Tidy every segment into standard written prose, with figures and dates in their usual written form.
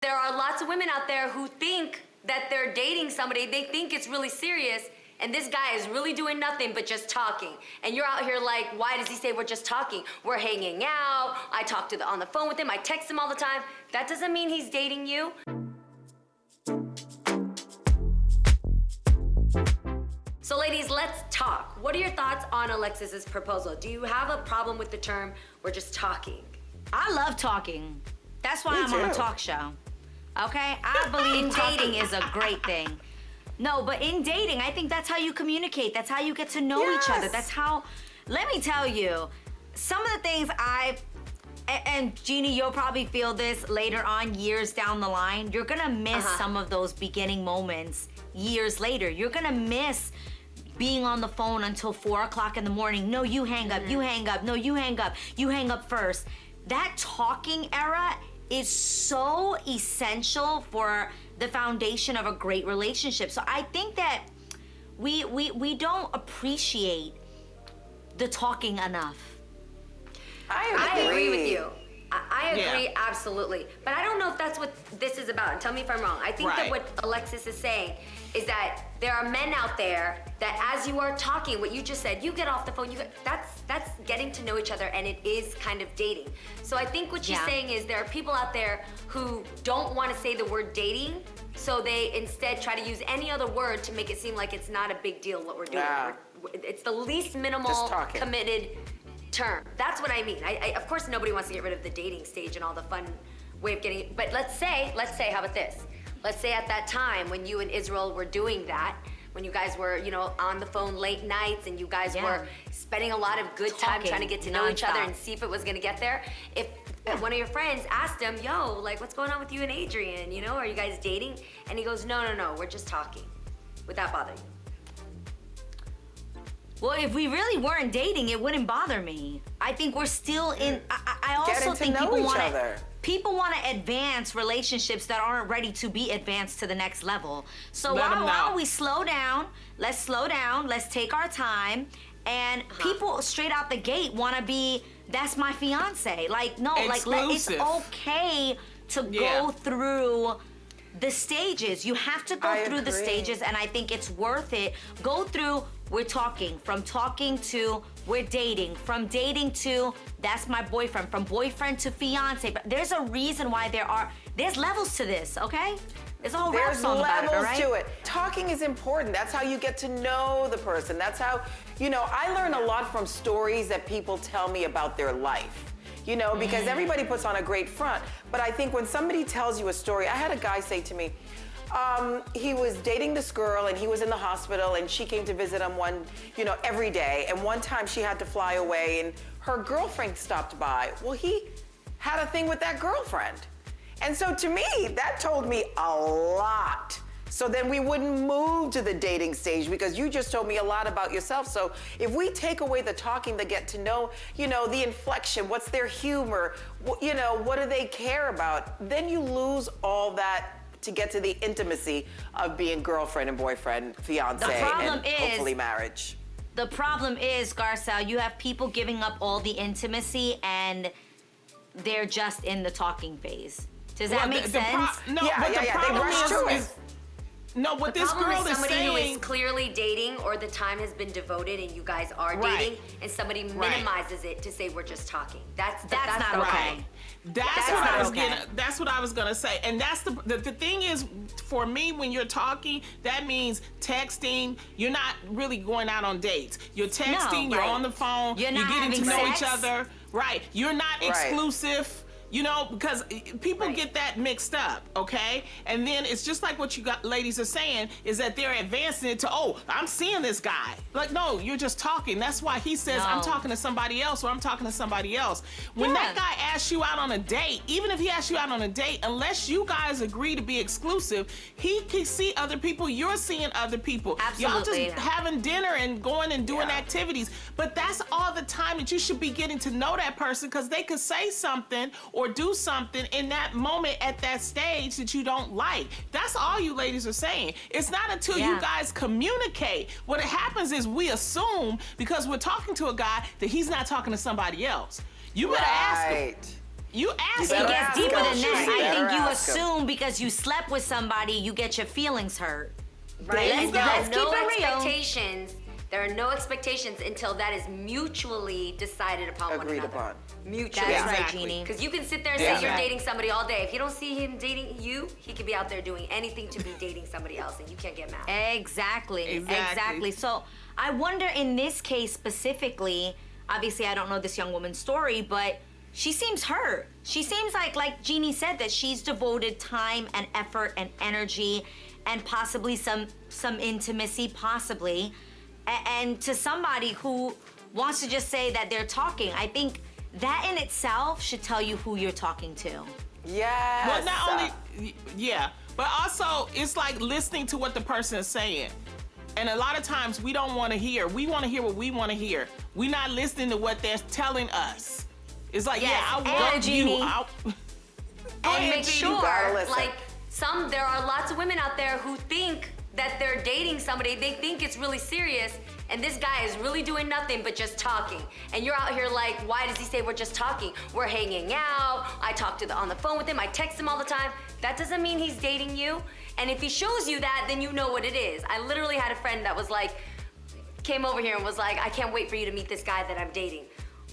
There are lots of women out there who think that they're dating somebody, they think it's really serious, and this guy is really doing nothing but just talking. And you're out here like, why does he say we're just talking? We're hanging out, I talk on the phone with him, I text him all the time. That doesn't mean he's dating you. So ladies, let's talk. What are your thoughts on Alexis's proposal? Do you have a problem with the term, we're just talking? I love talking. That's why I'm on a talk show. Okay? I believe talking is a great thing. No, but in dating, I think that's how you communicate. That's how you get to know each other. That's how, let me tell you, some of the things and Jeannie, you'll probably feel this later on, years down the line. You're gonna miss some of those beginning moments years later. You're gonna miss being on the phone until 4 o'clock in the morning. No, you hang up, you hang up. No, you hang up. You hang up first. That talking era is so essential for the foundation of a great relationship. So I think that we don't appreciate the talking enough. I agree with you. I agree, absolutely. But I don't know if that's what this is about. And tell me if I'm wrong. I think that what Alexis is saying is that there are men out there that as you are talking, what you just said, you get off the phone, that's getting to know each other, and it is kind of dating. So I think what she's saying is there are people out there who don't want to say the word dating, so they instead try to use any other word to make it seem like it's not a big deal what we're doing. It's the least minimal committed term. That's what I mean. I of course nobody wants to get rid of the dating stage and all the fun way of getting it. But let's say, how about this? Let's say at that time when you and Israel were doing that, when you guys were, on the phone late nights and you guys were spending a lot of good time trying to get to know each other and see if it was gonna get there. If one of your friends asked him, yo, like what's going on with you and Adrian? Are you guys dating? And he goes, no, we're just talking. Would that bother you? Well, if we really weren't dating, it wouldn't bother me. I think we're still in. I also think people want to advance relationships that aren't ready to be advanced to the next level. So why don't we slow down? Let's slow down. Let's take our time. And people straight out the gate want to be, that's my fiance. Like, no, it's okay to go through the stages. You have to go through the stages, and I think it's worth it. Go through, we're talking, from talking to we're dating, from dating to that's my boyfriend, from boyfriend to fiance. But there's a reason why there's levels to this, okay? There's a whole rap song about it, right? There's levels to it. Talking is important. That's how you get to know the person. That's how, I learn a lot from stories that people tell me about their life. Because everybody puts on a great front. But I think when somebody tells you a story, I had a guy say to me, he was dating this girl and he was in the hospital and she came to visit him every day. And one time she had to fly away and her girlfriend stopped by. Well, he had a thing with that girlfriend. And so to me, that told me a lot. So then we wouldn't move to the dating stage because you just told me a lot about yourself. So if we take away the talking, the get to know, the inflection, what's their humor, what do they care about, then you lose all that to get to the intimacy of being girlfriend and boyfriend, fiance, and hopefully marriage. The problem is, Garcelle, you have people giving up all the intimacy and they're just in the talking phase. Does that make sense? The problem is no, what this girl is somebody who is clearly dating or the time has been devoted and you guys are dating and somebody minimizes it to say we're just talking. That's not okay. That's what I was gonna say. And that's the thing is, for me, when you're talking, that means texting. You're not really going out on dates. You're texting, you're on the phone, you're getting to know each other. Right. You're not exclusive. Because people get that mixed up, okay? And then it's just like what you ladies are saying, is that they're advancing it to, I'm seeing this guy. Like, no, you're just talking. That's why he says, I'm talking to somebody else, or I'm talking to somebody else. When that guy asks you out on a date, even if he asks you out on a date, unless you guys agree to be exclusive, he can see other people, you're seeing other people. Absolutely. Y'all just having dinner and going and doing activities. But that's all the time that you should be getting to know that person, because they could say something or do something in that moment at that stage that you don't like. That's all you ladies are saying. It's not until you guys communicate. What happens is we assume, because we're talking to a guy, that he's not talking to somebody else. You better ask him. You ask. You It better gets ask deeper him. than You that. I better think you ask him. assume because you slept with somebody, you get your feelings hurt. Right. Let's And there are keep no it real. expectations. There are no expectations until that is mutually decided upon one Agreed another. upon. Mutually. That's right, Exactly. Jeannie. Because you can sit there and say Yeah. you're dating somebody all day. If you don't see him dating you, he could be out there doing anything to be dating somebody else, and you can't get mad. Exactly. Exactly. So I wonder in this case specifically, obviously I don't know this young woman's story, but she seems hurt. She seems like Jeannie said, that she's devoted time and effort and energy and possibly some intimacy, possibly, and to somebody who wants to just say that they're talking. I think that in itself should tell you who you're talking to. Yes. Well, not only, yeah, but also it's like listening to what the person is saying. And a lot of times we don't want to hear. We want to hear what we want to hear. We're not listening to what they're telling us. It's like, Yes, yeah, I and want you. Jeannie. Go And ahead, make Jeannie. sure, gotta listen. like, there are lots of women out there who think that they're dating somebody, they think it's really serious, and this guy is really doing nothing but just talking. And you're out here like, why does he say we're just talking? We're hanging out, I talk on the phone with him, I text him all the time. That doesn't mean he's dating you. And if he shows you that, then you know what it is. I literally had a friend that was like, came over here and was like, I can't wait for you to meet this guy that I'm dating.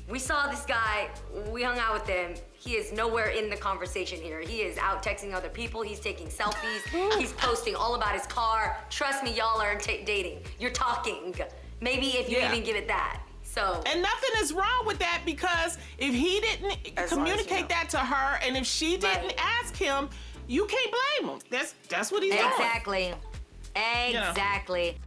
We saw this guy, we hung out with him. He is nowhere in the conversation here. He is out texting other people, he's taking selfies, he's posting all about his car. Trust me, y'all aren't dating. You're talking. Maybe if you Yeah. even give it that. So. And nothing is wrong with that, because if he didn't As long as communicate you know. that to her, and if she didn't Right. ask him, you can't blame him. That's what he's doing. Exactly. know. Exactly.